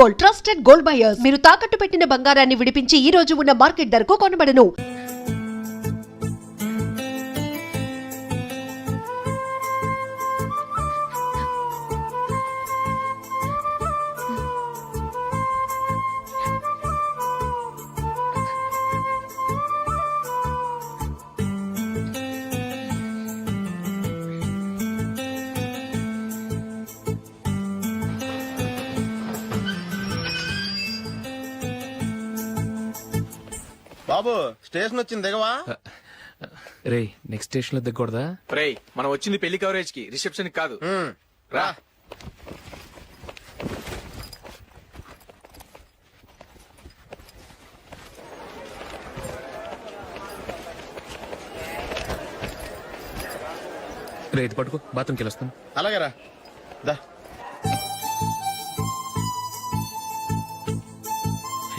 Gold, trusted gold buyers. మీరు తాకట్టు పెట్టిన బంగారాన్ని విడిపించి ఈ రోజు ఉన్న మార్కెట్ ధరకు కొనబడను. బాబు స్టేషన్ వచ్చింది దిగవా? రే నెక్స్ట్ స్టేషన్ లో దిగకూడదా? రే మనం వచ్చింది పెళ్లి కవరేజ్ కి, రిసెప్షన్ కి కాదు. రా. రే ఇది పట్టుకో, బాత్రూమ్కి వెళ్ళొస్తాను. అలాగే రా. దా.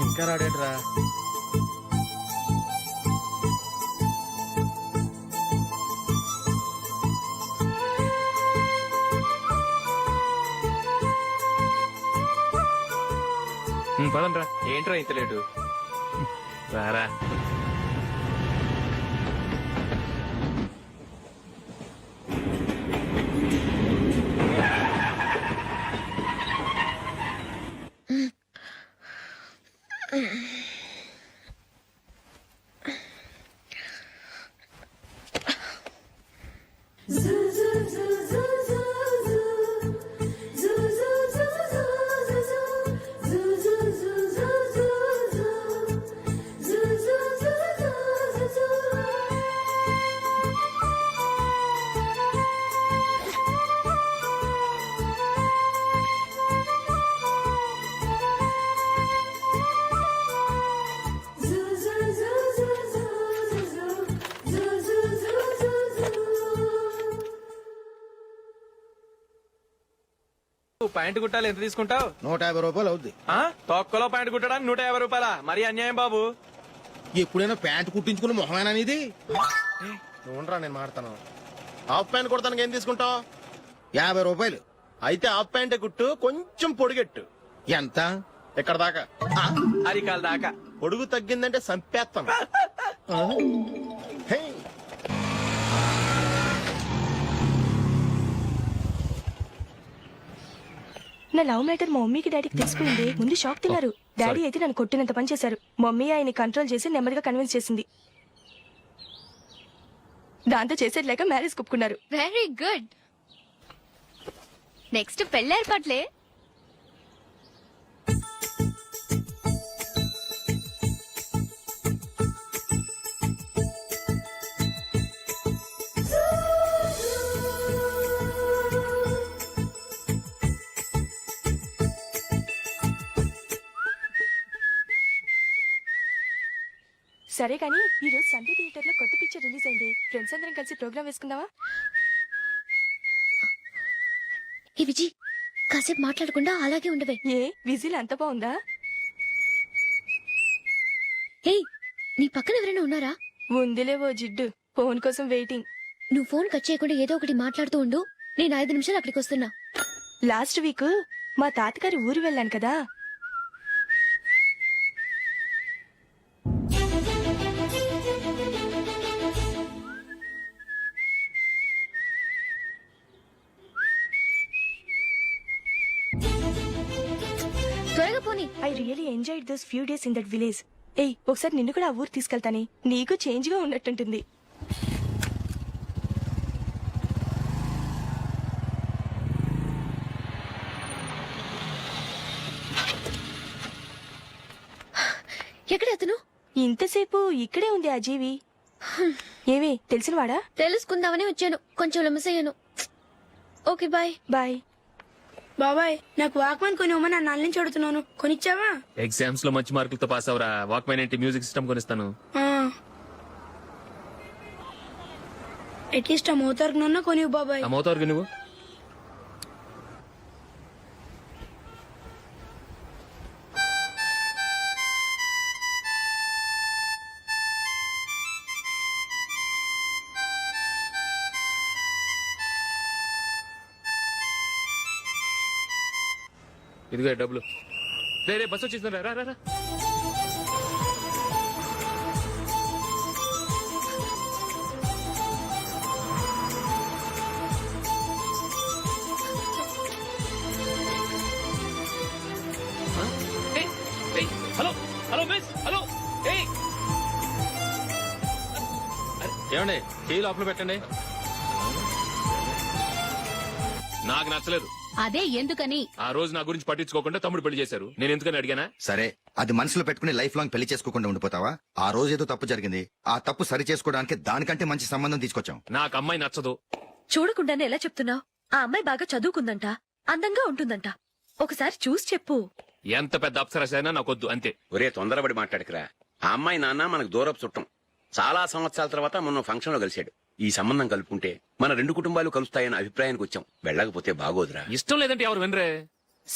ఇంకా రాడేట్రా? పదండ్రా. ఏంట్రా ఇంత లేటు? రారా. ప్యాంటు కుట్టాలి, ఎంత తీసుకుంటావు? 150 రూపాయలు అవుద్ది. తొక్కలో ప్యాంటు కుట్టడానికి 150 రూపాయల? మరి అన్యాయం బాబు. ఎప్పుడైనా ప్యాంట్ కుట్టించుకుని మొహమేనా ఇది? నువ్వురా, నేను మాడతాను. హాఫ్ ప్యాంట్ కుడతానికి ఏం తీసుకుంటావు? 50 రూపాయలు. అయితే హాఫ్ ప్యాంటే కుట్టు, కొంచెం పొడిగెట్టు. ఎంత? ఎక్కడ దాకా? అరికాల దాకా. పొడుగు తగ్గిందంటే సంపేస్తాను. హే. నా లవ్ మ్యాటర్ మా మమ్మీకి డాడీకి తెలిసిపోయింది. ముందు షాక్ తిన్నారు. డాడీ అయితే నన్ను కొట్టినంత పని చేశారు. మమ్మీ ఆయన్ని కంట్రోల్ చేసి నెమ్మదిగా కన్విన్స్ చేసింది. దాంతో చేసేది లేక మ్యారేజ్ ఒప్పుకున్నారు. Very good. నెక్స్ట్ పెళ్లి ఏర్పాట్లే. సరే కానీ ఈ రోజు సండే థియేటర్ లో కొత్త పిక్చర్ రిలీజ్ అయింది. ఫ్రెండ్స్ అందరం కలిసి ప్రోగ్రామ్ వేసుకుందామా? ఈ విజి కాసేపు మాట్లాడకుండా అలాగే ఉండవే. ఏ విజిల్ అంత బాగుందా? హే, నీ పక్కన ఎవరైనా ఉన్నారా? ఉందిలే ఓ జిడ్డు, ఫోన్ కోసం వెయిటింగ్. నువ్వు ఫోన్ కట్ చేయకుండా ఏదో ఒకటి మాట్లాడుతూ ఉండు. నేను 5 నిమిషాలు అక్కడికి వస్తున్నా. లాస్ట్ వీక్ మా తాతగారి ఊరు వెళ్ళాను కదా. త్వరగా పోనీ. I really enjoyed those few days in that village. ఏయ్, ఒకసారి నిన్ను కూడా ఆ ఊరు తీసుకెళ్తానే. నీకు చేంజ్ గా ఉన్నట్టుంటుంది. ఎక్కడ అతను? ఇంతసేపు ఇక్కడే ఉంది ఆ జీవి. ఏవి తెలిసినవాడా? తెలుసుకుందామని వచ్చాను. కొంచెం లెమసయ్యాను. Okay bye. బాయ్. బాబాయ్, నాకు వాక్మన్ కొనివ్వమని నా నాన్న నుంచి అడుగుతున్నాను. కొనిచ్చావా? ఎగ్జామ్స్ లో మంచి మార్కులతో పాస్ అవరా. వాక్మెన్ ఏంటి, మ్యూజిక్ సిస్టమ్ కొనిస్తాను. అట్లీస్ట్ ఆ మోతార్కు కొనివ్వు బాబాయ్. అమ్మవుతారు నువ్వు. ఇదిగో డబ్బులు. రే రే బస్ వచ్చేసింది రా రా రా హలో హలో మిస్ హలో ఏమండి టీ లోపల పెట్టండి నాకు నచ్చలేదు అదే ఎందుకని ఆ రోజు నా గురించి పట్టించుకోకుండా తమ్ముడు పెళ్లి చేశారు నేను ఎందుకని అడిగానా సరే అది మనసులో పెట్టుకుని లైఫ్ లాంగ్ పెళ్లి చేసుకోకుండా ఉండిపోతావా? ఆ రోజు ఏదో తప్పు జరిగింది, ఆ తప్పు సరి చేసుకోవడానికి దానికంటే మంచి సంబంధం తీసుకొచ్చాం. నాకు అమ్మాయి నచ్చదు. చూడకుండానే ఎలా చెప్తున్నావు? ఆ అమ్మాయి బాగా చదువుకుందంట, అందంగా ఉంటుందంట. ఒకసారి చూసి చెప్పు. ఎంత పెద్ద అప్సరస అయినా నాకొద్దు అంతే. ఒరే తొందరపడి మాట్లాడకురా. ఆ అమ్మాయి నాన్న మనకు దూరపు చుట్టం. చాలా సంవత్సరాల తర్వాత మొన్న ఫంక్షన్ లో కలిశాడు. ఈ సంబంధం కలుపుకుంటే మన రెండు కుటుంబాలు కలుస్తాయన్న అభిప్రాయానికి వచ్చాం. వెళ్ళకపోతే బాగోదురా. ఇష్టం లేదంటే ఎవరు వినరే.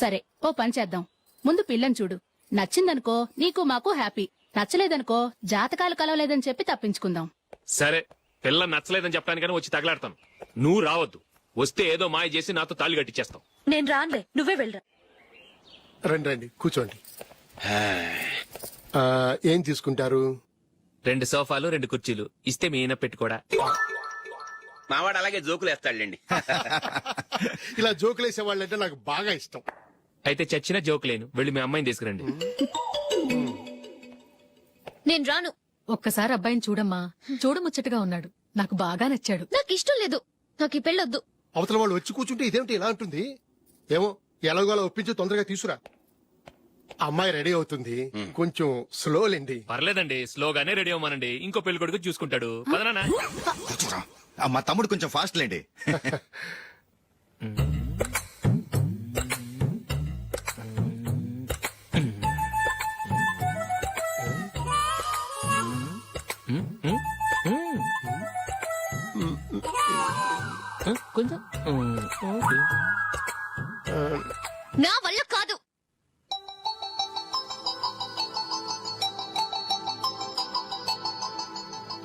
సరే ఓ పని చేద్దాం. ముందు పిల్లని చూడు, నచ్చిందనుకో నీకు మాకు హ్యాపీ, నచ్చలేదనుకో జాతకాలు కలవలేదని చెప్పి తప్పించుకుందాం. సరే పిల్ల నచ్చలేదని చెప్పడానికని వచ్చి తగలాడతాను. నువ్వు రావద్దు. వస్తే ఏదో మాయ చేసి నాతో తాళి కట్టించేస్తావు. నేను రానులే, నువ్వే వెళ్ళరా. రండి రండి కూర్చోండి. ఏం తీసుకుంటారు? 2 సోఫాలు 2 కుర్చీలు ఇస్తే మీ ఈయన పెట్టుకోడా. మావాడు అలాగే జోకులు వేస్తాడులేండి. ఇలా జోకులేసే వాళ్ళంటే నాకు బాగా ఇష్టం. అయితే చచ్చిన జోక్ లేను. వెళ్ళి మీ అమ్మాయిని తీసుకురండి. నేను రాను. ఒక్కసారి అబ్బాయిని చూడమ్మా, చూడముచ్చటగా ఉన్నాడు, నాకు బాగా నచ్చాడు. నాకు ఇష్టం లేదు. నాకు ఈ పెళ్ళొద్దు. అవతల వాళ్ళు వచ్చి కూర్చుంటే ఇదేమిటి ఇలా ఉంటుంది? ఏమో ఎలాగోలా ఒప్పించి తొందరగా తీసుకురా. అమ్మాయి రెడీ అవుతుంది, కొంచెం స్లో లేండి. పర్లేదండి, స్లోగానే రెడీ అవ్వమనండి. ఇంకో పెళ్లి కొడుకు చూసుకుంటాడు. పదనా. కూర్చోరా. మా తమ్ముడు కొంచెం ఫాస్ట్ లేండి. కొంచెం నా వల్ల కాదు.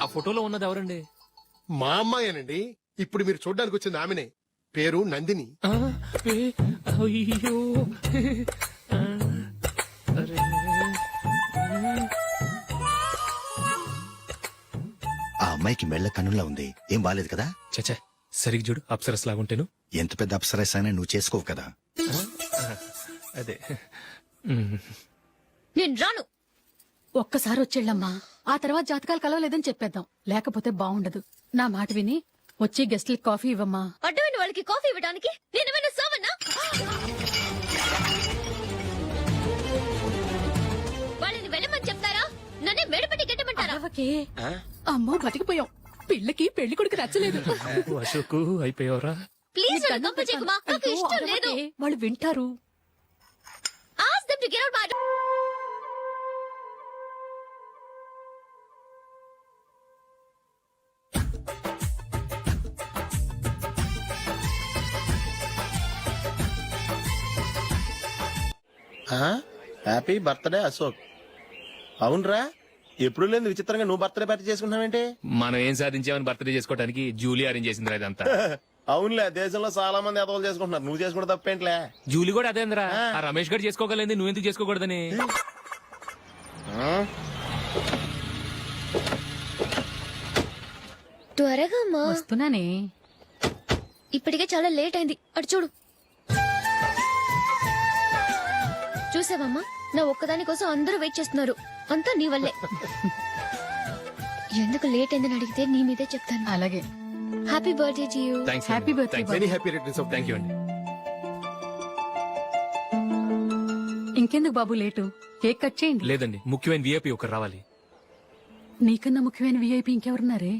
ఆ ఫోటోలో ఉన్నది ఎవరండి? మా అమ్మాయేనండి. ఇప్పుడు మీరు చూడడానికి వచ్చింది ఆమెనే. పేరు నందిని. అయ్యో ఆ అమ్మాయికి మెళ్ళ కన్నులా ఉంది, ఏం బాలేదు కదా? చచ్చా సరిగ్గా చూడు, అప్సరస్ లాగుంటేను. ఎంత పెద్ద అప్సరస్ అయినా నువ్వు చేసుకోవు కదా. అదే నేను రాను. ఒక్కసారి వచ్చేళ్ళమ్మా, ఆ తర్వాత జాతకాలు కలవలేదని చెప్పేద్దాం, లేకపోతే బాగుండదు. నా మాట విని వచ్చి గెస్ట్లకి కాఫీ ఇవ్వమ్మా. అడ్డమైన వాళ్ళకి కాఫీ ఇవ్వడానికి నేనేమైనా సోమన్నా? వాళ్ళని వెళ్ళమని చెప్తారా? నన్నే మేడపట్టి గెట్టమంటారా? అరవకే. అమ్మో బతికిపోయాం, పిల్లకి పెళ్లి కొడుకు నచ్చలేదు. అశోక్ అయిపోయావరా. ప్లీజ్ నన్ను కంపల్ చేయకుమా. నాకు అయ్యో, ఇష్టం లేదు. అరవకే, వాళ్ళు వింటారు. Ask them to get out my door. Happy birthday Ashok. అవునరా, ఎప్పుడు లేదు విచిత్రంగా నువ్వు బర్త్డే పార్టీ చేసుకుంటున్నావేంటి? మనం ఏం సాధించామని బర్త్డే చేసుకోవడానికి జూలీ అరేంజ్ చేసిందిరా ఇదంతా. అవునులే, దేశంలో చాలా మంది ఎదవలు చేసుకుంటున్నారు, నువ్వు చేసుకుంటే తప్పేంట్లే. జూలీ కూడా అదేంద్రా. ఆ రమేష్ గారు చేసుకోగలేదు, నువ్వు ఎందుకు చేసుకోకూడదని. త్వరగా అమ్మా. వస్తున్నానే. ఇప్పటికే చాలా లేట్ అయింది. అటు చూడు. చూసావమ్మా, నా ఒక్కదాని కోసం అందరూ వెయిట్ చేస్తున్నారు. అంతా నీ వల్లే. ఎందుకు లేట్ అయిందని అడిగితే నీ మీదే చెప్తాను. అలాగే. Happy birthday to you. Thanks. Happy birthday. Very happy returns of thank you అండి. ఇంకెందుకు బాబు లేటు, కేక్ కట్ చేయండి. లేదండి, ముఖ్యమైన విఐపి ఒకరు రావాలి. నీకన్నా ముఖ్యమైన విఐపి ఇంకెవరున్నారే?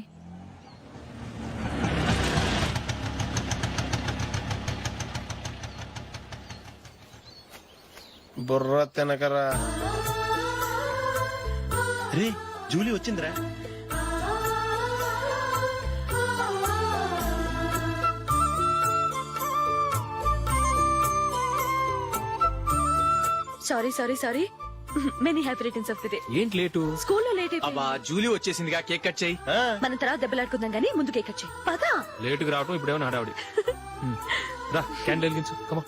బుర్ర తినకరా. రే జూలీ వచ్చిందిరా. Sorry sorry sorry, many happy returns of the day. ఏంటి లేటు? స్కూల్లో లేట్ అబ్బా జూలీ వచ్చేసిందిగా, కేక్ కట్ చేయి. మనం తర్వాత దెబ్బలాడుకుందాం గానీ ముందు కేక్ కట్ చేయి. పదా. లేటుగా రావటం ఇప్పుడేమో హడావుడి. రా క్యాండిల్ వెలిగించు. కమా.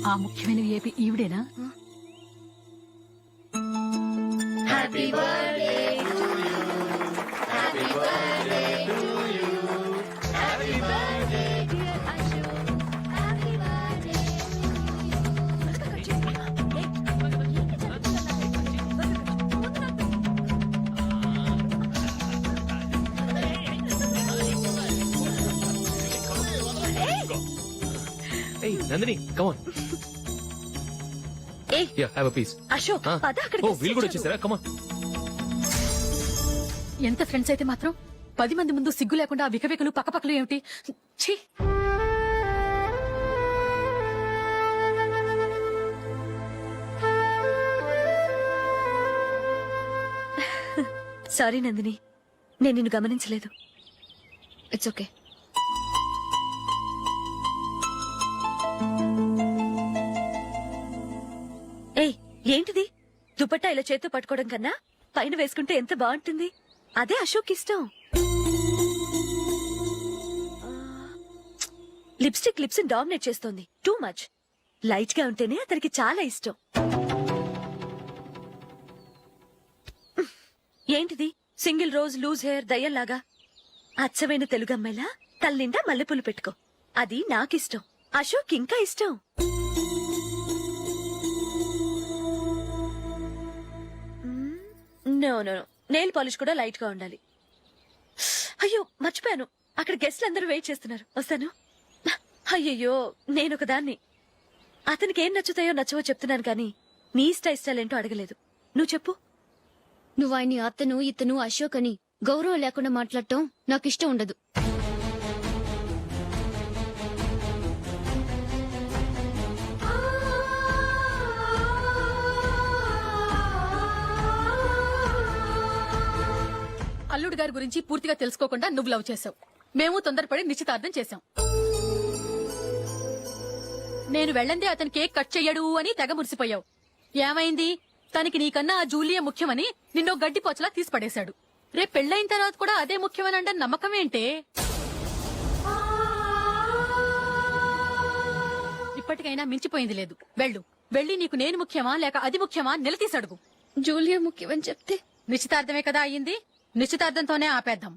ఆ ముఖ్యమైన ఏపీ ఈవిడేనా? ఏయ్ Nandini come on yeah have a piece Ashok పద అక్కడ ఓ వీళ్ళు కూడా వచ్చేసారా కమాన్. ఎంత ఫ్రెండ్స్ అయితే మాత్రం 10 మంది ముందు సిగ్గు లేకుండా ఆ వికవికలు పక్కపక్కలు ఏమిటి? ఛీ! సారీ నందిని, నేను నిన్ను గమనించలేదు. It's okay. ఏయ్ ఏంటిది? దుపట్టా ఇలా చేత్తో పట్టుకోవడం కన్నా పైన వేసుకుంటే ఎంత బాగుంటుంది. అదే అశోక్ ఇష్టం. లిప్స్టిక్ లిప్స్ డామినేట్ చేస్తోంది. Too much. లైట్ గా ఉంటేనే అతనికి చాలా ఇష్టం. ఏంటిది? సింగిల్ రోజ్ లూజ్ హెయిర్ దయ్యంలాగా. అచ్చమైన తెలుగు అమ్మాయిలా తల్లిండా మల్లెపూలు పెట్టుకో. అది నాకిష్టం. అశోక్ ఇంకా ఇష్టం. నో నో నెయిల్ పాలిష్ కూడా లైట్ గా ఉండాలి. అయ్యో మర్చిపోయాను, అక్కడ గెస్ట్లు అందరూ వెయిట్ చేస్తున్నారు. వస్తాను. అయ్యయ్యో నేనొక దాన్ని. అతనికి ఏం నచ్చుతాయో నచ్చవో చెప్తున్నాను కానీ నీ ఇష్టాలేంటో అడగలేదు. నువ్వు చెప్పు. నువ్వు ఆయన్ని అతను ఇతను అశోక్ అని గౌరవం లేకుండా మాట్లాడటం నాకు ఇష్టం ఉండదు. అల్లుడు గారి గురించి పూర్తిగా తెలుసుకోకుండా నువ్వు లవ్ చేసావు. మేము తొందరపడి నిశ్చితార్థం చేశాం. నేను వెళ్ళందే అతని కేక్ కట్ చెయ్యడు అని తెగ మురిసిపోయావు. ఏమైంది? తనకి నీకన్నా ఆ జూలియే ముఖ్యమని నిన్నో గడ్డి పోచలా తీసి పడేశాడు. రేపు పెళ్ళైన తర్వాత కూడా అదే ముఖ్యమని అంటే నమ్మకం ఏంటే? ఇప్పటికైనా మించిపోయింది లేదు. వెళ్ళు. వెళ్ళి నీకు నేను ముఖ్యమా లేక అది ముఖ్యమా నిలదీసి అడుగు. జూలియా ముఖ్యమని చెప్తే నిశ్చితార్థమే కదా అయ్యింది. నిశ్చితార్థంతోనే ఆపేద్దాం.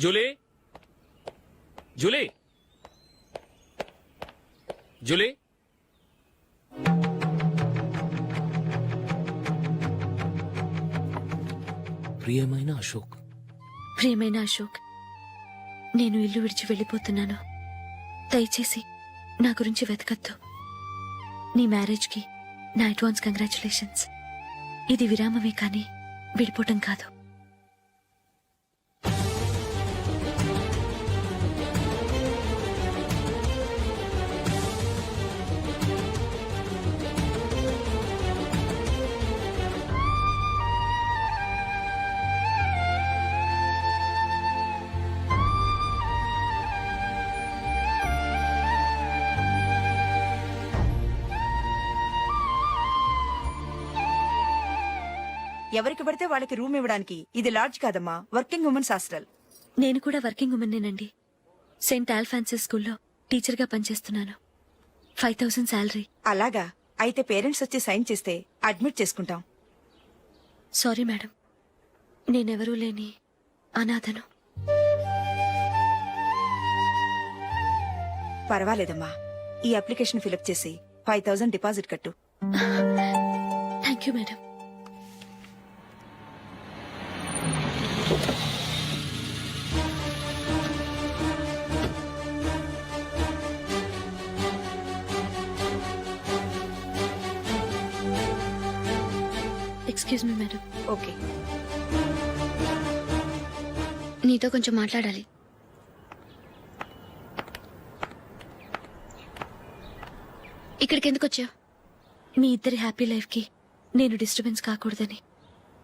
జూలీ జూలీ జూలీ ప్రియమైన అశోక్. ప్రియమైన అశోక్, నేను ఇల్లు విడిచి వెళ్ళిపోతున్నాను. దయచేసి నా గురించి వెతకద్దు. నీ మ్యారేజ్కి నా అడ్వాన్స్ కంగ్రాచులేషన్స్. ఇది విరామమే కానీ విడిపోవటం కాదు. ఎవరికి పడితే వాళ్ళకి రూమ్ ఇవ్వడానికి ఇది లాడ్జ్ కాదమ్మా, వర్కింగ్ ఉమెన్స్ హాస్టల్. నేను కూడా వర్కింగ్ ఉమెన్నేనండి. సెయింట్ ఆల్ఫాన్సెస్ స్కూల్లో టీచర్గా పనిచేస్తున్నాను. 5000 శాలరీ. అలాగా? అయితే పేరెంట్స్ వచ్చి సైన్ చేస్తే అడ్మిట్ చేసుకుంటాం. సారీ మేడం, నేనెవరూ లేని అనాథను. పర్వాలేదమ్మా, ఈ అప్లికేషన్ ఫిలప్ చేసి 5000 డిపాజిట్ కట్టు. Thank you madam. Excuse me madam. Okay. నీతో కొంచెం మాట్లాడాలి. ఇక్కడికి ఎందుకు వచ్చావు? మీ ఇద్దరి హ్యాపీ లైఫ్ కి నేను డిస్టర్బెన్స్ కాకూడదని.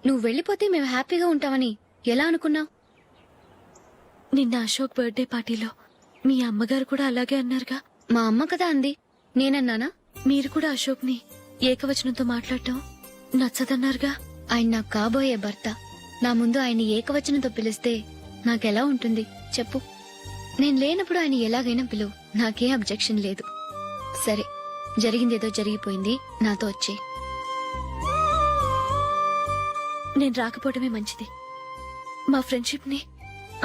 నువ్వు వెళ్ళిపోతే మేము హ్యాపీగా ఉంటామని ఎలా అనుకున్నావు? నిన్న అశోక్ బర్త్డే పార్టీలో మీ అమ్మగారు కూడా అలాగే అన్నారుగా. మా అమ్మ కదా అంది, నేనన్నానా? మీరు కూడా అశోక్ ని ఏకవచనంతో మాట్లాడటం నచ్చదన్నారుగా. ఆయన నాకు కాబోయే భర్త. నా ముందు ఆయన ఏకవచనంతో పిలిస్తే నాకెలా ఉంటుంది చెప్పు? నేను లేనప్పుడు ఆయన ఎలాగైనా పిలువు, నాకే అబ్జెక్షన్ లేదు. సరే, జరిగిందేదో జరిగిపోయింది, నాతో వచ్చే. నేను రాకపోవడమే మంచిది. మా ఫ్రెండ్షిప్ ని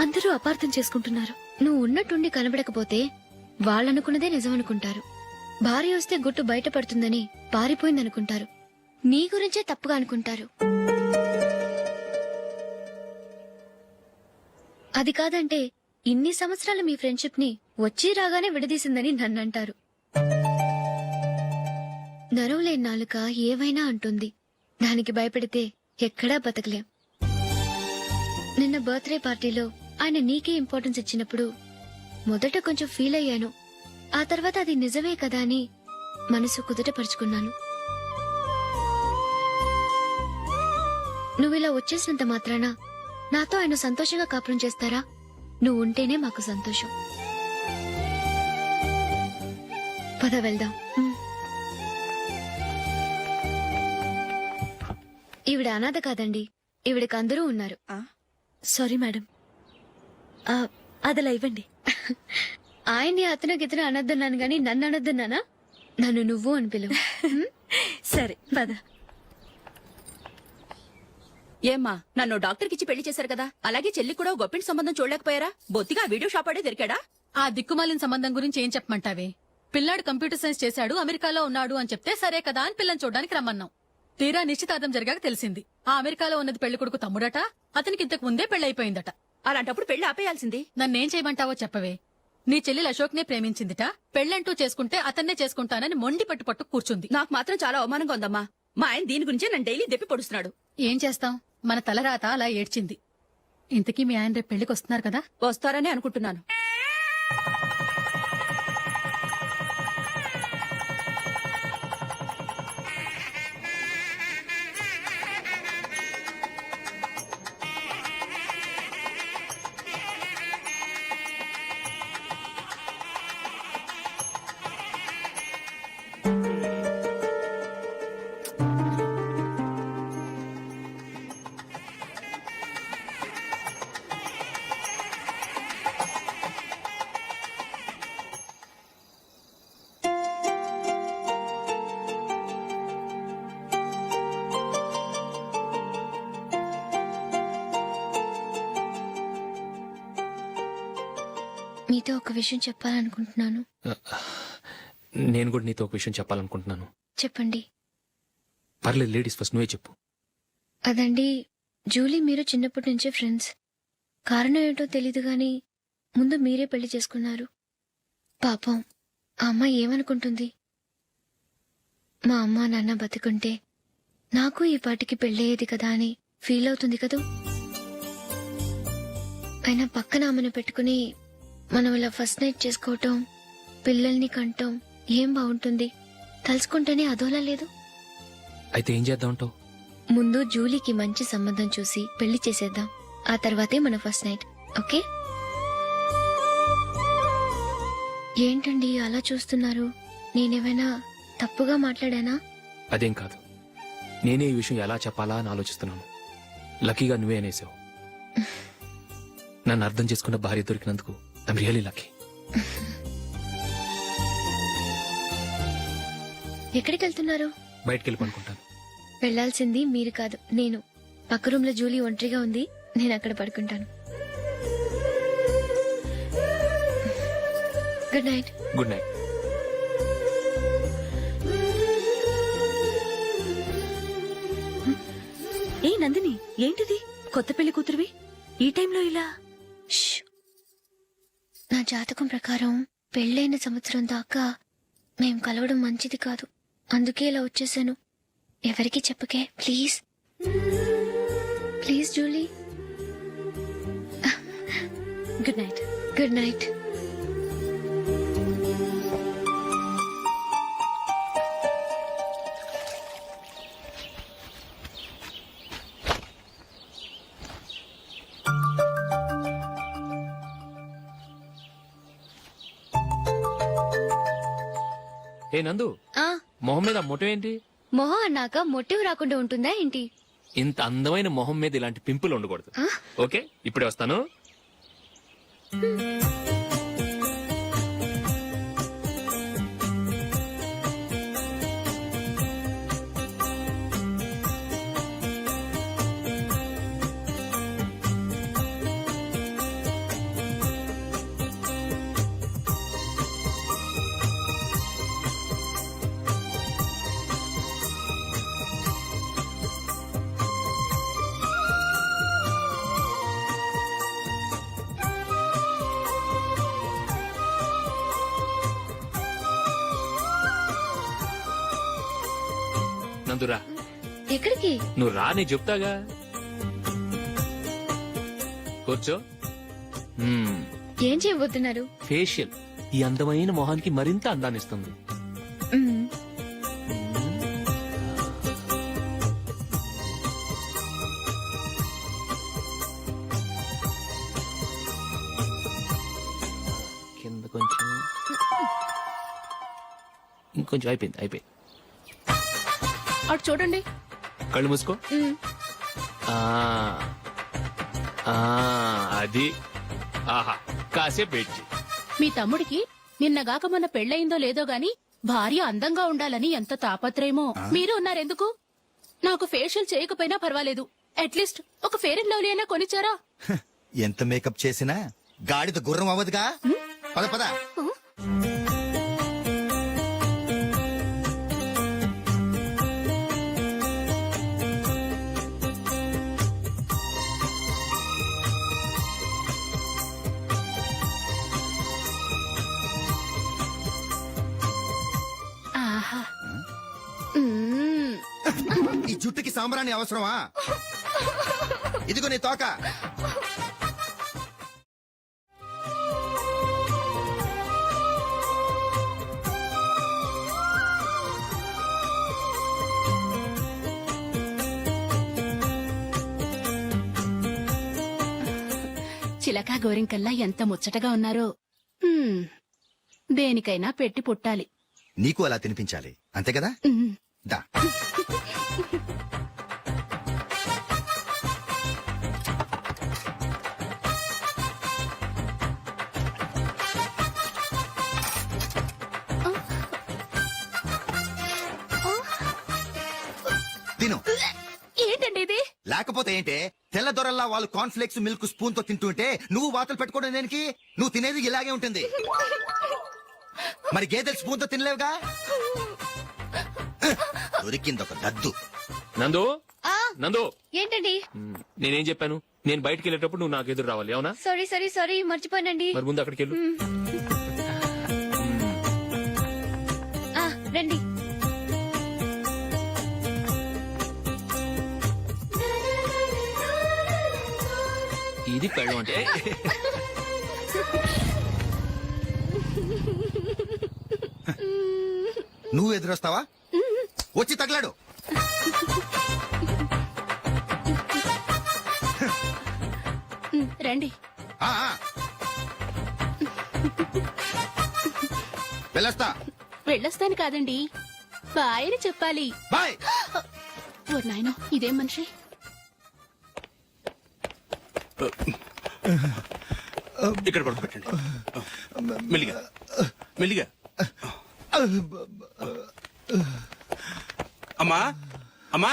అందరూ అపార్థం చేసుకుంటున్నారు. నువ్వు ఉన్నట్టుండి కనబడకపోతే వాళ్ళనుకున్నదే నిజమనుకుంటారు. భార్య వస్తే గుట్టు బయటపడుతుందని పారిపోయిందనుకుంటారు. నీ గురించే తప్పుగా అనుకుంటారు. అది కాదంటే ఇన్ని సంవత్సరాలు మీ ఫ్రెండ్షిప్ ని వచ్చి రాగానే విడదీసిందని నన్నంటారు. నరవలేని నాలుక ఏవైనా అంటుంది. దానికి భయపడితే ఎక్కడా బతకలేం. నిన్న బర్త్డే పార్టీలో ఆయన నీకే ఇంపార్టెన్స్ ఇచ్చినప్పుడు మొదట కొంచెం ఫీల్ అయ్యాను. ఆ తర్వాత అది నిజమే కదా అని మనసు కుదుటపరుచుకున్నాను. నువ్విలా వచ్చేసినంత మాత్రాన నాతో ఆయన సంతోషంగా కాపురం చేస్తారా? నువ్వు ఉంటేనే మాకు సంతోషం. పద వెళ్దాం. ఈవిడ అనాథ కాదండి, ఈవిడకి అందరూ ఉన్నారు. సారీ మేడం, అదలా ఇవ్వండి. ఆయన్ని అతను గితను అనొద్దన్నాను గాని నన్ను అనొద్దన్నానా? నన్ను నువ్వు అని పిలువు. సరే పద. ఏమ్మా, నన్ను డాక్టర్ కిచ్చి పెళ్లి చేశారు కదా, అలాగే చెల్లి కూడా గొప్పింటి సంబంధం చూడలేకపోయారా? బొత్తిగా వీడియో షాప్ ఆడే దొరికాడా? ఆ దిక్కుమాలిన సంబంధం గురించి ఏం చెప్పమంటావే? పిల్లాడు కంప్యూటర్ సైన్స్ చేశాడు, అమెరికాలో ఉన్నాడు అని చెప్తే సరే కదా అని పిల్లని చూడడానికి రమ్మన్నాం. తీరా నిశ్చితార్థం జరిగాక తెలిసింది ఆ అమెరికాలో ఉన్నది పెళ్లి కొడుకు తమ్ముడట, అతనికి ఇంతకు ముందే పెళ్లయిపోయిందట. అలాంటప్పుడు పెళ్లి ఆపేయాల్సింది. నన్నేం చేయమంటావో చెప్పవే? నీ చెల్లెలు అశోక్ నే ప్రేమించిందిట, పెళ్లంటూ చేసుకుంటే అతన్నే చేసుకుంటానని మొండి పట్టు కూర్చుంది. నాకు మాత్రం చాలా అవమానంగా ఉందమ్మా. మా ఆయన దీని గురించే నన్ను డైలీ దెప్పి పొడుస్తున్నాడు. ఏం చేస్తాం, మన తలరాత అలా ఏడ్చింది. ఇంతకీ మీ ఆయన రేపు పెళ్లికి వస్తున్నారు కదా? వస్తారని అనుకుంటున్నాను. మీతో ఒక విషయం చెప్పాలనుకుంటున్నాను. నేను కూడా నీతో ఒక విషయం చెప్పాలనుకుంటున్నాను. చెప్పండి. పర్లేదు, లేడీస్ ఫస్ట్, నువ్వే చెప్పు. అదండి, జూలీ మీరు చిన్నప్పటి నుంచే ఫ్రెండ్స్. కారణం ఏంటో తెలీదు గాని ముందు మీరే పెళ్లి చేసుకున్నారు. పాపం ఆ అమ్మాయి ఏమనుకుంటుంది? మా అమ్మ నాన్న బతికుంటే నాకు ఈ పాటికి పెళ్ళయ్యేది కదా అని ఫీల్ అవుతుంది కదూ. అయినా పక్కన ఆమెను పెట్టుకుని మనం ఇలా ఫస్ట్ నైట్ చేసుకోవటం, పిల్లల్ని కంటాం ఏం బాగుంటుంది? తలుచుకుంటేనే అదోలా లేదు. అయితే ఏం చేద్దాం అంటావు? ముందు జూలీకి మంచి సంబంధం చూసి పెళ్లి చేసేద్దాం, ఆ తర్వాతే మన ఫస్ట్ నైట్. ఓకే? ఏంటండి అలా చూస్తున్నారు? నేనేమైనా తప్పుగా మాట్లాడానా? అదేం కాదు, నేనే ఈ విషయం ఎలా చెప్పాలా అని ఆలోచిస్తున్నాను. లక్కీగా నువ్వే అనేసావు. నన్ను అర్థం చేసుకున్న భార్య దొరికినందుకు ఐమ్ రియలీ లక్కీ. ఎక్కడికి వెళ్తున్నారు? బయటికి వెళ్ళి పనుకుంటాను. వెళ్లాల్సింది మీరు కాదు, నేను. పక్క రూమ్ లో జూలీ ఒంటరిగా ఉంది, నేను అక్కడ పడుకుంటాను. Good night. Good night. ఏ నందిని, ఏంటిది? కొత్త పెళ్లి కూతురువి ఈ టైంలో ఇలా? ష్. నా జాతకం ప్రకారం పెళ్ళైన సంవత్సరం దాకా మేం కలవడం మంచిది కాదు, అందుకే ఇలా వచ్చేసాను. ఎవరికి చెప్పకే please. Please Julie. Good night. Good night. ఏ నందు, మొహం మీద మొటం ఏంటి? మొహం అన్నాక మొటివ్ రాకుండా ఉంటుందా ఏంటి? ఇంత అందమైన మొహం మీద ఇలాంటి పింపుల్ ఉండకూడదు. ఓకే, ఇప్పుడే వస్తాను. నందురా, ఎక్కడికి? నువ్వు రా, నేను చెప్తాగా. కూర్చో. ఏం చేయబోతున్నారు? ఫేషియల్ ఈ అందమైన మొహానికి మరింత అందాన్నిస్తుంది. మ్మ్. కింద కొంచెం, ఇంకొంచెం. అయిపోయింది. అటు చూడండి. కళ్ళు మూసుకో. మ్మ్. ఆ, ఆ, అది. ఆహా, కాసేపు వెయిట్ చెయ్. మీ తమ్ముడికి నిన్నగాక మొన్న పెళ్ళయిందో లేదో గాని భార్య అందంగా ఉండాలని ఎంత తాపత్రయమో. మీరు ఉన్నారెందుకు? నాకు ఫేషియల్ చేయకపోయినా పర్వాలేదు, అట్లీస్ట్ ఒక ఫేర్ అండ్ లవ్లీ అయినా కొనిచ్చారా? ఎంత మేకప్ చేసినా గాడిద గుర్రం అవ్వదుగా. పద పద. ఆహా. మ్మ్. ఈ జుట్టుకి సాంబ్రాణి అవసరమా? ఇదిగో నీ తోక. చిలకా గోరింకల్లా ఎంత ముచ్చటగా ఉన్నారో. దేనికైనా పెట్టి పుట్టాలి. నీకు అలా తినిపించాలి, అంతే కదా? మ్మ్. దా. తిను. ఏంటండి ఇది? లేకపోతే ఏంటే, తెల్ల దొరల్లా వాళ్ళు కార్న్ఫ్లేక్స్ మిల్క్ స్పూన్ తో తింటుంటే నువ్వు వాతలు పెట్టుకోవడం దేనికి? నువ్వు తినేది ఇలాగే ఉంటుంది. మరి గేదెలు స్పూన్ తో తినలేవుగా. దొరికింది ఒక దద్దు. నందు, నందు, ఏంటండి? నేనేం చెప్పాను? నేను బయటికి వెళ్ళేటప్పుడు నువ్వు నాకు ఎదురు రావాలి, అవునా? సారీ మర్చిపోయానండి. మరి ముందు అక్కడికి వెళ్ళు. రండి. ఇది పెళ్ళం అంటే. నువ్వు ఎదురొస్తావా? వచ్చి తగలాడు. రండి. ఆ, ఆ. వెళ్ళొస్తా. వెళ్ళొస్తాను కాదండి, బాయ్ అని చెప్పాలి. బాయ్. ఓ నాయనో, ఇదేం మనిషి? ఇక్కడ పడుకోబెట్టండి. మెల్లిగా మెల్లిగా. అమ్మా, అమ్మా,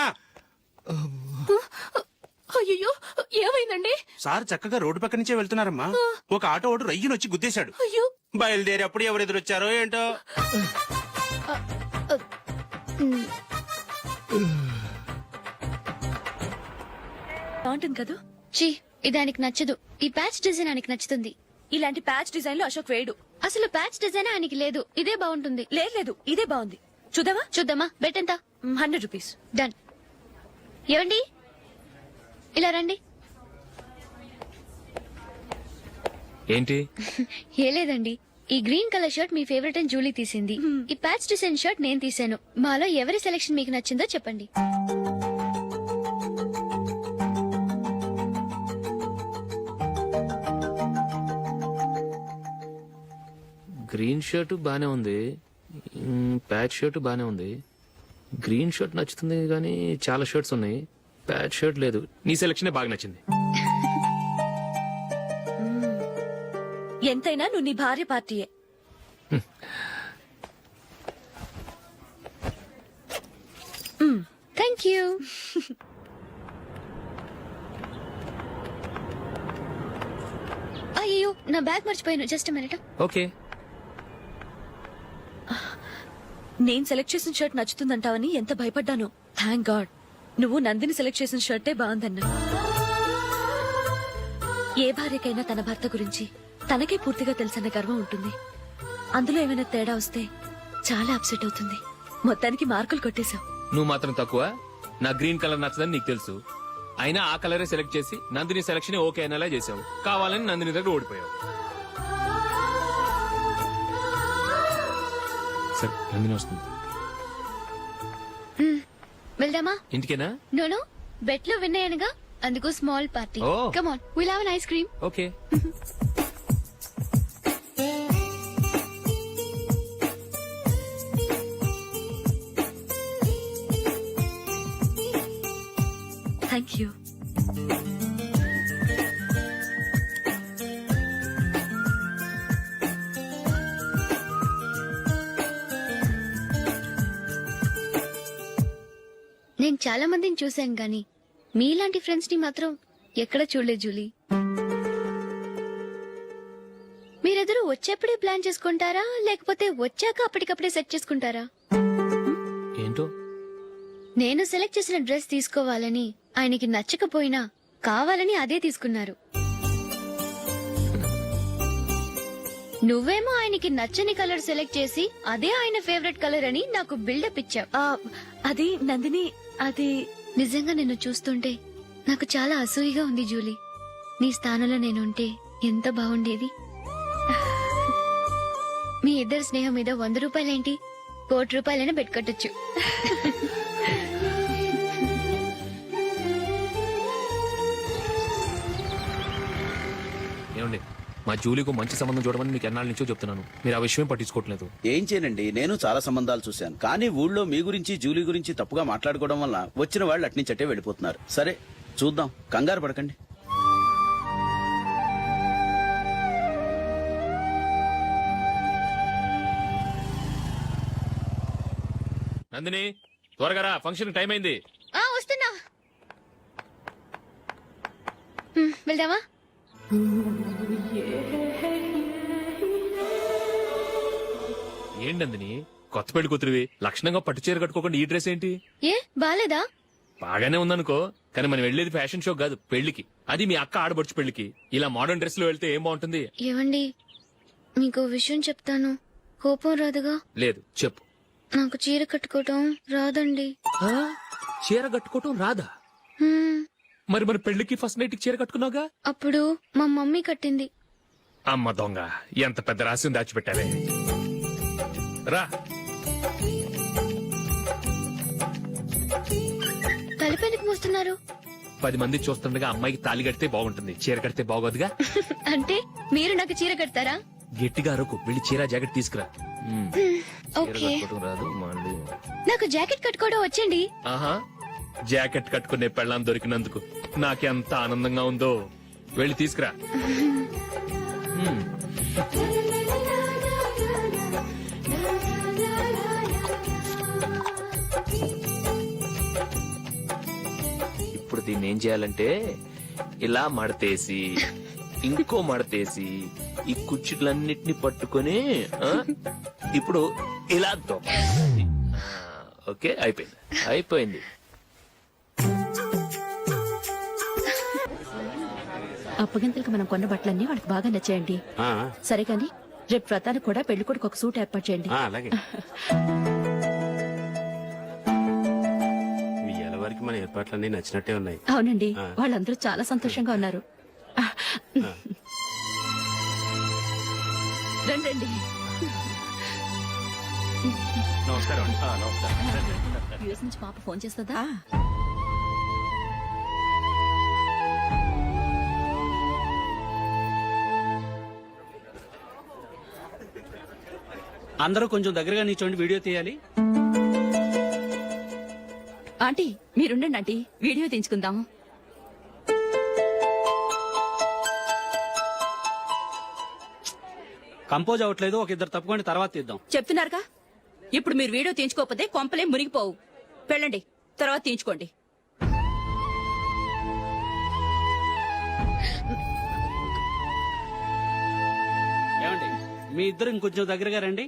అయ్యో ఏమైందండి? సార్ చక్కగా రోడ్డు పక్క నుంచే వెళ్తున్నారమ్మా. ఒక ఆటో ఓడు రయ్యను వచ్చి గుద్దేశాడు. అయ్యో బయలుదేరి అప్పుడు ఎవరు ఎదురొచ్చారో ఏంటో. బాగుంటుంది కదా. చీ ఇది ఆయనకి నచ్చదు. ఈ ప్యాచ్ డిజైన్ ఆయనకి నచ్చుతుంది. ఇలాంటి ప్యాచ్ డిజైన్ లో అశోక్ వేయడు. అసలు ప్యాచ్ డిజైన్ ఆయనకి లేదు. ఇదే బాగుంటుంది. లేదు ఇదే బాగుంది. చూద్దామా? చూద్దామా? బెట్ ఎంత? 100 రూపీస్. డన్. ఏవండి ఇలా రండి. ఏంటి? ఏ లేదండి, ఈ గ్రీన్ కలర్ షర్ట్ మీ ఫేవరెట్ అని జూలీ తీసింది. ఈ ప్యాచ్ డిజైన్ షర్ట్ నేను తీసాను. మాలో ఎవరి సెలెక్షన్ మీకు నచ్చిందో చెప్పండి. గ్రీన్ షర్ట్ బానే ఉంది, ప్యాచ్ షర్ట్ బానే ఉంది. గ్రీన్ షర్ట్ నచ్చుతుంది కానీ చాలా షర్ట్స్ ఉన్నాయి, ప్యాచ్ షర్ట్ లేదు. నీ సెలెక్షన్ బాగా నచ్చింది. ఎంతైనా నువ్వు నీ భార్య పార్టీయే. Thank you. అయ్యో నా బ్యాగ్ మర్చిపోయాను. Just minute. ఓకే. నేను సెలెక్ట్ చేసిన షర్ట్ నచ్చుతుందంటావని ఎంత భయపడ్డాను. థ్యాంక్ గాడ్ నువ్వు నందిని సెలెక్ట్ చేసిన షర్టే బాగుందన్నా. ఏ భార్యకైనా తన భర్త గురించి తనకే పూర్తిగా తెలుసన్న గర్వం ఉంటుంది. అందులో ఏమైనా తేడా వస్తే చాలా అప్సెట్ అవుతుంది. మొత్తానికి మార్కులు కొట్టేశావు. నువ్వు మాత్రం తక్కువ. నా గ్రీన్ కలర్ నచ్చదని నీకు తెలుసు, అయినా ఆ కలరే సెలెక్ట్ చేసి నందిని సెలెక్షన్ ఓకే అనేలా చేసావు. కావాలని నందిని దగ్గర ఓడిపోయావు. సరే నందిని వస్తుంది. వెళ్దామా? ఇంటికేనా? నోను బెట్ లో విన్ అయ్యానుగా, అందుకు small party. Oh. Come on, will have an ice cream. Okay. Thank you. నేను చాలా మందిని చూశాను గాని మీలాంటి ఫ్రెండ్స్ ని మాత్రం ఎక్కడ చూడలేదు జూలీ. మీరెదరూ వచ్చేప్పుడే ప్లాన్ చేసుకుంటారా లేకపోతే వచ్చాక అప్పటికప్పుడే సెట్ చేసుకుంటారా? ఏంటో నేను సెలెక్ట్ చేసిన డ్రెస్ తీసుకోవాలని ఆయనకి నచ్చకపోయినా కావాలని అదే తీసుకున్నారు. నువ్వేమో ఆయనకి నచ్చని కలర్ సెలెక్ట్ చేసి అదే ఆయన ఫేవరెట్ కలర్ అని నాకు బిల్డప్ ఇచ్చావు. అది నందిని, అది నిజంగా నిన్ను చూస్తుంటే నాకు చాలా అసూయగా ఉంది జూలీ. నీ స్థానంలో నేనుంటే ఎంత బాగుండేది. మీ ఇద్దరు స్నేహం మీద 100 రూపాయలేంటి, 1 కోటి రూపాయలైనా పెట్టుకట్టొచ్చు. ఏమండి, మా జూలీకు మంచి సంబంధం చూడమని మీకు ఎన్నాళ్ళ నుంచో చెప్తున్నాను, మీరు ఆ విషయం పట్టించుకోవట్లేదు. ఏం చేయనండి, నేను చాలా సంబంధాలు చూశాను. కానీ ఊళ్ళో మీ గురించి జూలీ గురించి తప్పుగా మాట్లాడుకోవడం వల్ల వచ్చిన వాళ్ళు అట్నుంచటే వెళ్ళిపోతున్నారు. సరే చూద్దాం, కంగారు పడకండి. నందిని త్వరగా రా, ఫంక్షన్ టైం అయింది. వస్తున్నా. వెళ్దామా? ఏంటి నందిని, కొత్త పెళ్లి కూతురివి, లక్షణంగా పట్టు చీర కట్టుకోకుండా ఈ డ్రెస్ ఏంటి? ఏ బాలేదా? బాగానే ఉందనుకో, కానీ మనం వెళ్ళేది ఫ్యాషన్ షో కాదు, పెళ్లికి. అది మీ అక్క ఆడబడుచు పెళ్లికి. ఇలా మోడర్న్ డ్రెస్ లో వెళ్తే ఏం బాగుంటుంది? ఏవండి, మీకు విషయం చెప్తాను, కోపం రాదుగా? లేదు, చెప్పు. నాకు చీర కట్టుకోవటం రాదండి. చీర కట్టుకోవటం రాదా? హ్మ్, మరి మన పెళ్లికి ఫస్ట్ నైట్ చీర కట్టుకున్నావుగా? అప్పుడు మా మమ్మీ కట్టింది. అమ్మ దొంగ, ఎంత పెద్ద రహస్యం దాచిపెట్టావే. రా. తలుపెందుకు మూస్తున్నారు? 10 మంది చూస్తుండగా అమ్మాయికి తాళి కడితే బాగుంటుంది, చీర కడితే బాగోదుగా. అంటే మీరు నాకు చీర కడతారా? గట్టిగా అరకు, వెళ్ళి చీర జాకెట్ తీసుకురా. చీర ఓకే. కట్టుకోవటం రాదు మళ్ళీ. నాకు జాకెట్ కట్టుకోవడం వచ్చండి. ఆహా, జాకెట్ కట్టుకునే పెళ్ళాం దొరికినందుకు నాకెంత ఆనందంగా ఉందో. వెళ్ళి తీసుకురా. ఇప్పుడు దీన్ని ఏం చేయాలంటే ఇలా మడతేసి ఇంకో మడతేసి ఈ కుర్చీలన్నిటిని పట్టుకొని ఇప్పుడు ఇలా దొక్కాలి. ఓకే, అయిపోయింది. అప్పగింతలకు మనం కొన్న బట్టలన్నీ వాళ్ళకి బాగా నచ్చాయండి. సరే కానీ రేపు వ్రతానికి కూడా పెళ్లి కొడుకు ఒక సూట్ ఏర్పాటు చేయండి. అలాగే వరకు మన ఏర్పాట్లన్నీ నచ్చినట్టే ఉన్నాయి. అవునండి, వాళ్ళందరూ చాలా సంతోషంగా ఉన్నారు. రండి. నమస్కారం. యూఎస్ నుంచి పాప ఫోన్ చేస్తుందా? అందరూ కొంచెం దగ్గరగా నిల్చోండి, వీడియో తీయాలి. ఆంటీ మీరుండండి ఆంటీ, వీడియో తీయించుకుందాం. కంపోజ్ అవ్వట్లేదు, ఒక ఇద్దరు తప్పుకోండి, తర్వాత తీద్దాం. చెప్తున్నారుగా, ఇప్పుడు మీరు వీడియో తీయించుకోకపోతే కొంపలే మునిగిపోవు. వెళ్ళండి, తర్వాత తీయించుకోండి. ఏమండి, మీ ఇద్దరు ఇంకొంచెం దగ్గరగా రండి.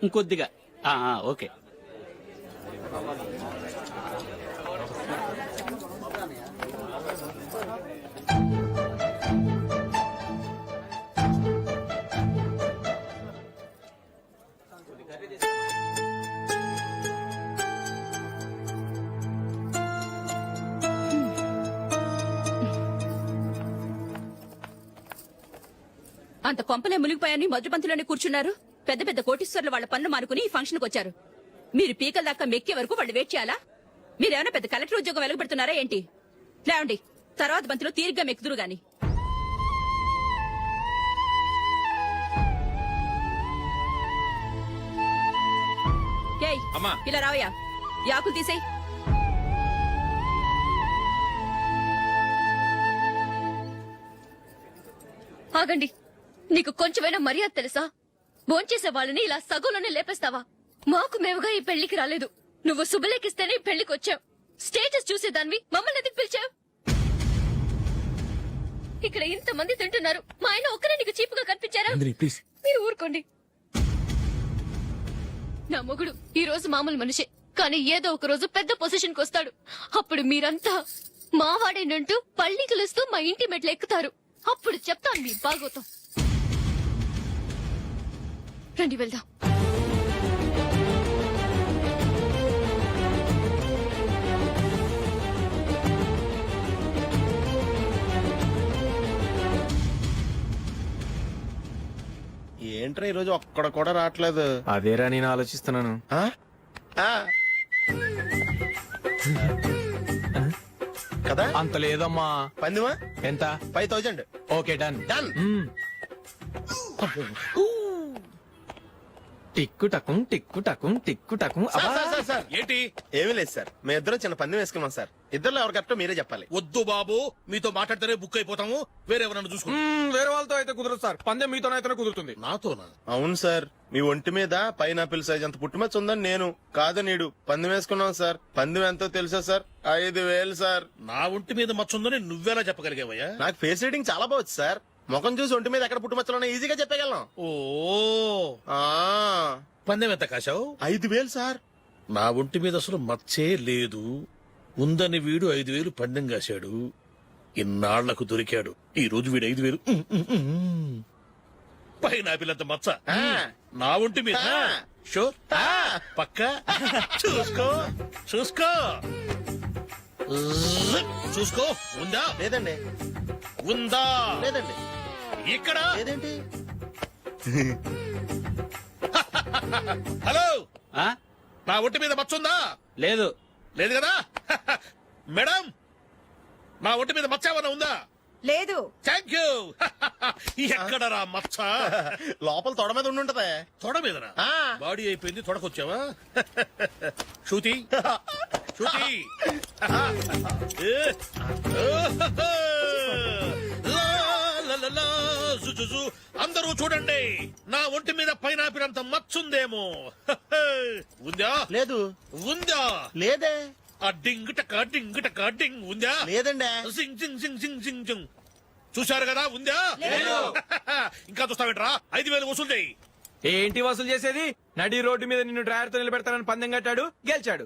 ఇంకొద్దిగా. ఓకే. అంత కొంపలే మునిగిపోయాని మధురపంతులోనే కూర్చున్నారు. పెద్ద పెద్ద కోటీశ్వర్లు వాళ్ళ పనులు మానుకుని ఈ ఫంక్షన్కి వచ్చారు. మీరు పీకల దాకా మెక్కే వరకు వాళ్ళు వెయిట్ చేయాలా? మీరేమైనా పెద్ద కలెక్టర్ ఉద్యోగం వెలగబెడుతున్నారా ఏంటి? లేవండి, తర్వాత బంతిలో తీరిగ్గా మెక్కుదురు గాని. ఏయ్, ఇలా రావయ్యా, యాకులు తీసేయ్. ఆగండి, నీకు కొంచెమైనా మర్యాద తెలుసా? భోంచేసే వాళ్ళని ఇలా సగంలోనే లేపేస్తావా? మాకు మేముగా ఈ పెళ్లికి రాలేదు. నువ్వు శుభలేఖిస్తేనే ఈ పెళ్లికి వచ్చావు. స్టేటస్ చూసేదానివి మమ్మల్ని ఎందుకు పిలిచావు? ఇక్కడ ఇంతమంది తింటున్నారు, మా ఆయన ఒక్కరే నీకు చీపుగా కనిపించారా? మీరు ఊరుకోండి. నా మొగుడు ఈ రోజు మామూలు మనిషే, కానీ ఏదో ఒక రోజు పెద్ద పొజిషన్ కి వస్తాడు. అప్పుడు మీరంతా మావాడేనంటూ పళ్ళి కలుస్తూ మా ఇంటి మెట్లు ఎక్కుతారు. అప్పుడు చెప్తాను మీ బాగోతాం. రండి వెళ్దాం. ఏంట్రా ఈరోజు ఒక్కడ కూడా రావట్లేదు? అదేరా నేను ఆలోచిస్తున్నాను. కదా అంత లేదమ్మా. పందిమా ఎంత? 5000. Okay, done. డన్. టిక్కు టకుం టిక్కు టకుం టిక్కు టకుం. సార్ ఏంటి? ఏమీ లేదు సార్, మేము ఇద్దరు చిన్న పందెం వేసుకున్నాం సార్. ఇద్దరు ఎవరు కరెక్టో మీరే చెప్పాలి. వద్దు బాబు, మీతో మాట్లాడితేనే బుక్ అయిపోతాము. వేరే ఎవరన్నా చూసుకుంటాం. వేరే వాళ్ళతో అయితే కుదరదు సార్, పందెం మీతోనైతేనే కుదురుతుంది. నాతోనా? అవును సార్, మీ ఒంటి మీద పైనాపిల్ సైజ్ అంత పుట్టుమచ్చ ఉందని నేను కాదు నీడు పందెం వేసుకున్నాం సార్. పందెం ఎంతో తెలుసా సార్? 5000 సార్. నా ఒంటి మీద మచ్చ ఉందని నువ్వెలా చెప్పగలిగావయ్యా? నాకు ఫేస్ రీడింగ్ చాలా బాగుంది సార్. ముఖం చూసి ఒంటి మీద ఎక్కడ పుట్టుమచ్చలో ఈజీగా చెప్పగలను. పందెం ఎంత కాశావు? 5000 సార్. నా ఒంటి మీద అసలు మచ్చే లేదు. ఉందని వీడు 5000 పందెం కాశాడు. ఇన్నాళ్లకు దొరికాడు. ఈ రోజు వీడు 5000. పైన పిల్లంత మచ్చ నా ఒంటి మీద. షూర్? పక్క చూసుకో చూసుకో చూసుకో. ఉందా? లేదండి. ఉందా? లేదండి. ఇక్కడ లేదేంటి? హలో, నా ఒంటి మీద మచ్చ ఉందా? లేదు. లేదు కదా? మేడం, నా ఒంటి మీద మచ్చ ఏమన్నా ఉందా? లేదు. Thank you. ఎక్కడరా మచ్చ? లోపల తొడ మీద ఉండుంటదే. తొడ మీదనా? బాడీ అయిపోయింది, తొడకొచ్చావా? శృతి శృతి. అందరూ చూడండి, నా ఒంటి మీద పైనాపిల్ అంత మచ్చుందేమో. ఉందా? లేదు. ఉందా? లేదే. ఆ డింగ్ టక డింగ్ టక డింగ్ ఉందా? లేదండి. సింగ్ సింగ్ సింగ్ సింగ్ సింగ్ సింగ్. చూశారు కదా, ఉందా? ఇంకా చూస్తావేంట్రా? 5,000 వసూలు చేయి. ఏంటి వసూలు చేసేది? నడి రోడ్డు మీద నిన్ను డ్రైవర్ తో నిలబెడతానని పందెం కట్టాడు, గెలిచాడు.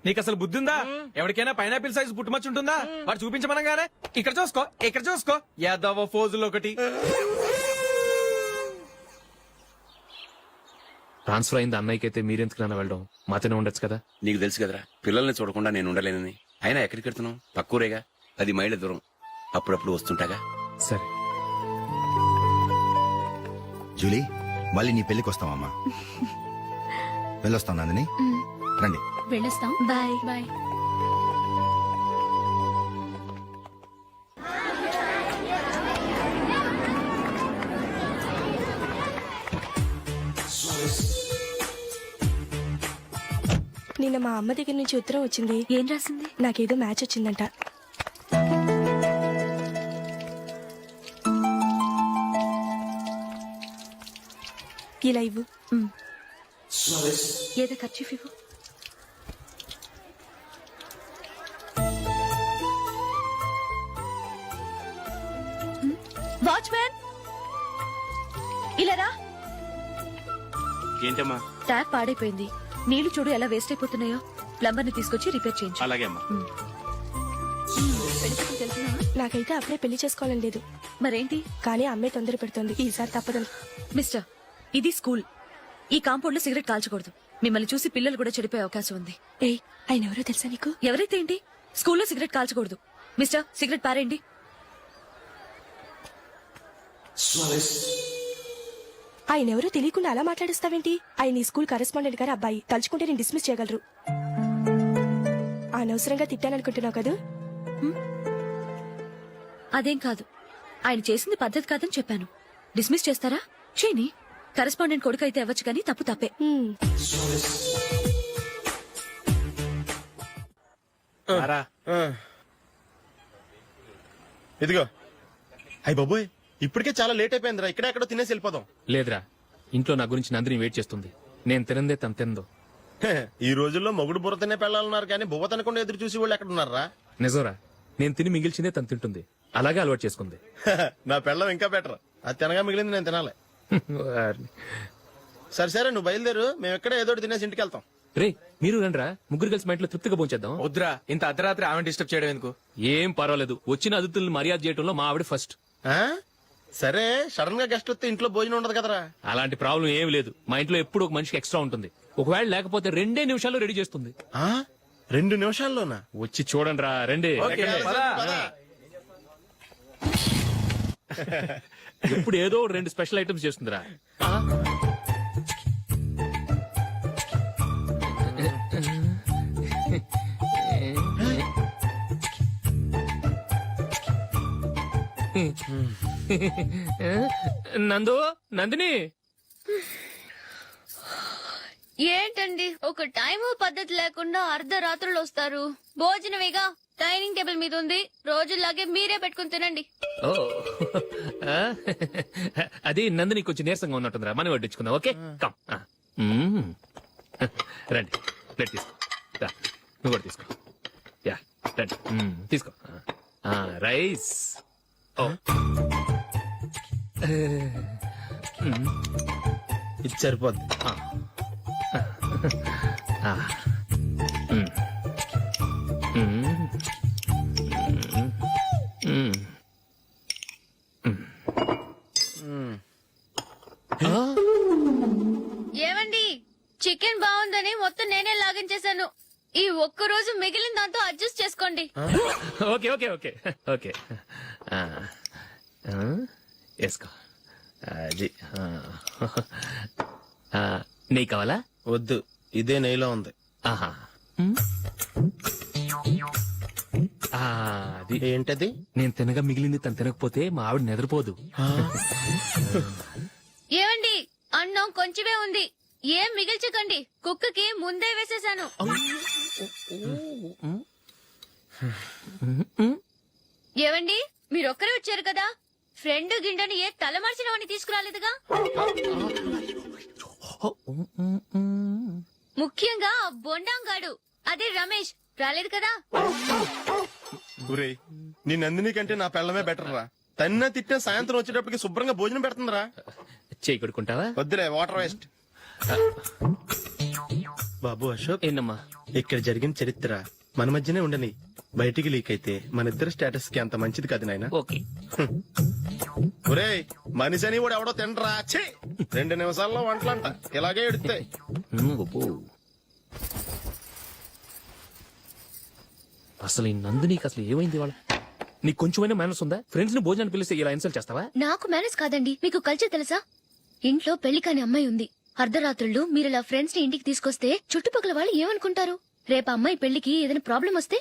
నీకు అసలు బుద్ధి ఉందా? ఎవరికైనా పైనాపిల్ సైజ్ పుట్టుమచ్చు ఉంటుందా? వాడు చూపించమనగానే ఇక్కడ చూసుకో, ఇక్కడ చూసుకో, యాదవ ఫోజులు ఒకటి. ట్రాన్స్ఫర్ అయింది అన్నయ్యకి అయితే మీరెందుకు నాన్న వెళ్ళడం? మాతోనే ఉండొచ్చు కదా. నీకు తెలుసు కదరా, పిల్లల్ని చూడకుండా నేను ఉండలేనని. అయినా ఎక్కడికి వెళ్తున్నావు? పక్కూరేగా, 10 మైళ్ళ దూరం. అప్పుడప్పుడు వస్తుంటాగా. సరే. జూలీ, మళ్ళీ నీ పెళ్లికి వస్తామమ్మా. వెళ్ళొస్తాం నందిని, రండి. వెళ్ళొస్తాం. బాయ్. బాయ్. నిన్న మా అమ్మ దగ్గర నుంచి ఉత్తరం వచ్చింది. ఏం రాసింది? నాకేదో మ్యాచ్ వచ్చిందంట. ఇలా ఇవ్వు. ఏదో ఖర్చు ఇవ్వు. వాచ్మ్యాన్, ఇలా రా. ఏంటమ్మా? ట్యాప్ పాడైపోయింది. నీళ్లు చూడు ఎలా వేస్ట్ అయిపోతున్నాయో. ప్లంబర్ ని తీసుకొచ్చి రిపేర్ చేయించు. అలాగే అమ్మా. నాకైతే అప్పుడే పెళ్లి చేసుకోవాలని లేదు. మరేంటి? కానీ అమ్మే తొందర పెడుతోంది. ఈసారి తప్పదు. మిస్టర్, ఇది స్కూల్. ఈ కాంపౌండ్ లో సిగరెట్ కాల్చకూడదు. మిమ్మల్ని చూసి పిల్లలు కూడా చెడిపోయే అవకాశం ఉంది. ఏయ్, ఆయన ఎవరో తెలుసా నీకు? ఎవరైతే ఏంటి, స్కూల్లో సిగరెట్ కాల్చకూడదు. మిస్టర్, సిగరెట్ పారేయండి. ఆయన ఎవరో తెలియకుండా అలా మాట్లాడిస్తావేంటి? ఆయన ఈ స్కూల్ కరెస్పాండెంట్ గారు అబ్బాయి. తలుచుకుంటే నేను డిస్మిస్ చేయగలరు. అనవసరంగా తిట్టాననుకుంటున్నావు కదా? అదేం కాదు. ఆయన చేసింది పద్ధతి కాదని చెప్పాను. డిస్మిస్ చేస్తారా? చేయని. కరెస్పాండెంట్ కొడుకు అయితే అవ్వచ్చు కానీ తప్పు తప్పే. ఇదిగో. అయ్య బాబోయ్, ఇప్పటికే చాలా లేట్ అయిపోయిందిరా. ఇక్కడే ఎక్కడో తినేసి వెళ్ళిపోదాం. లేదురా, ఇంట్లో నా గురించి నందిని వెయిట్ చేస్తుంది. నేను తినందే తను తిందో. ఈ రోజుల్లో మొగుడు బుర్ర తినే పెళ్ళాలన్నారు కానీ బువ్వ తినకుండా ఎదురు చూసి వాళ్ళు ఎక్కడ ఉన్నారా? నిజంరా, నేను తిని మిగిల్చిందే తను తింటుంది. అలాగే అలవాటు చేసుకుంది. నా పెళ్ళం ఇంకా బెటర్. అది తినగా మిగిలింది నేను తినాలి. సరే సరే, నువ్వు బయలుదేరు. మేము ఎక్కడ ఏదో ఒకటి తినేసి ఇంటికి వెళ్తాం. రే, మీరు రండిరా, ముగ్గురు కలిసి మా ఇంట్లో తృప్తిగా పోంచేద్దాం. వద్దురా, ఇంత అర్ధరాత్రి ఆమె డిస్టర్బ్ చేయడం ఎందుకు? ఏం పర్వాలేదు, వచ్చిన అతిథులను మర్యాద చేయడంలో మా ఆవిడ ఫస్ట్. ఆ? సరే, సడన్ గా గెస్ట్ వస్తే ఇంట్లో భోజనం ఉండదు కదరా. అలాంటి ప్రాబ్లం ఏం లేదు. మా ఇంట్లో ఎప్పుడు ఒక మనిషికి ఎక్స్ట్రా ఉంటుంది. ఒకవేళ లేకపోతే 2 నిమిషాల్లో రెడీ చేస్తుంది. 2 నిమిషాల్లోనా? వచ్చి చూడండి రా, రండి. ఇప్పుడు ఏదో 2 స్పెషల్ ఐటమ్స్ చేస్తుందిరా. నందు, నందిని. ఏంటండి ఒక టైము పద్ధతి లేకుండా అర్ధరాత్రులు వస్తారు? భోజనమేగా డైనింగ్ టేబుల్ మీద ఉంది. రోజులాగే మీరే పెట్టుకుని తినండి. ఓ, అది నందిని కొంచెం నీరసంగా ఉన్నట్టుందిరా. మనం వడ్డించుకుందాం. Okay, come. రండి, ప్లేట్ తీసుకో. రా, నువ్వు కూడా తీసుకో. యా, రండి, తీసుకో. రైస్. ఓ, ఇది సరిపోద్ది. ఏమండి, చికెన్ బాగుందని మొత్తం నేనే లాగించేశాను. ఈ ఒక్క రోజు మిగిలిన దాంతో అడ్జస్ట్ చేసుకోండి. Okay okay okay okay. వేసుకో. అది నెయ్యి కావాలా? వద్దు, ఇదే నెయ్యిలో ఉంది. ఆహా, అది ఏంటది? నేను తినగా మిగిలింది తను తినకపోతే మా ఆవిడ నిద్రపోదు. ఏమండి, అన్నం కొంచెమే ఉంది. ఏం మిగిల్చకండి. కుక్కకి ముందే వేసేశాను. ఏవండి, మీరొక్కరే వచ్చారు కదా. ఫ్రెండ్ గిండెని ఏ తలమార్చిన వాడిని తీసుకురాలేదుగా. ముఖ్యంగా బొండాంగాడు అదే రమేష్ రాలేదు కదా. ఒరేయ్ నీ నందిని కంటే నా పెళ్ళమే బెటర్ రా. తన్న తిట్టిన సాయంత్రం వచ్చేటప్పటికి శుభ్రంగా భోజనం పెడుతుందిరా. చేయి కొడుకుంటావా? వద్దులే వాటర్ వేస్ట్. బాబు అశోక్, ఏంటమ్మా? ఇక్కడ జరిగిన చరిత్ర మన మధ్యనే ఉండని, బయటికి లీక్ అయితే మన ఇద్దరు స్టేటస్ కి అంత మంచిది కాదు నాయన. ఓకే. ఒరేయ్ మనిషి అని కూడా ఎవడో తినరా. ఛీ! 2 నిమిషాల్లో వంటలంట ఇలాగే ఎడితే. అసలు ఈ నందినికి అసలు ఏమైంది వాళ్ళ? నీకు కొంచెమైనా మేనర్స్ ఉందా? ఫ్రెండ్స్ ని భోజనాన్ని పిలిస్తే ఇలా ఇన్సల్ట్ చేస్తావా? నాకు మేనేజ్ కాదండి, మీకు కల్చర్ తెలుసా? ఇంట్లో పెళ్లి కాని అమ్మాయి ఉంది. అర్ధరాత్రుళ్ళు మీరు ఇలా ఫ్రెండ్స్ ని ఇంటికి తీసుకొస్తే చుట్టుపక్కల వాళ్ళు ఏమనుకుంటారు? రేపు అమ్మాయి పెళ్లికి ఏదైనా ప్రాబ్లం వస్తే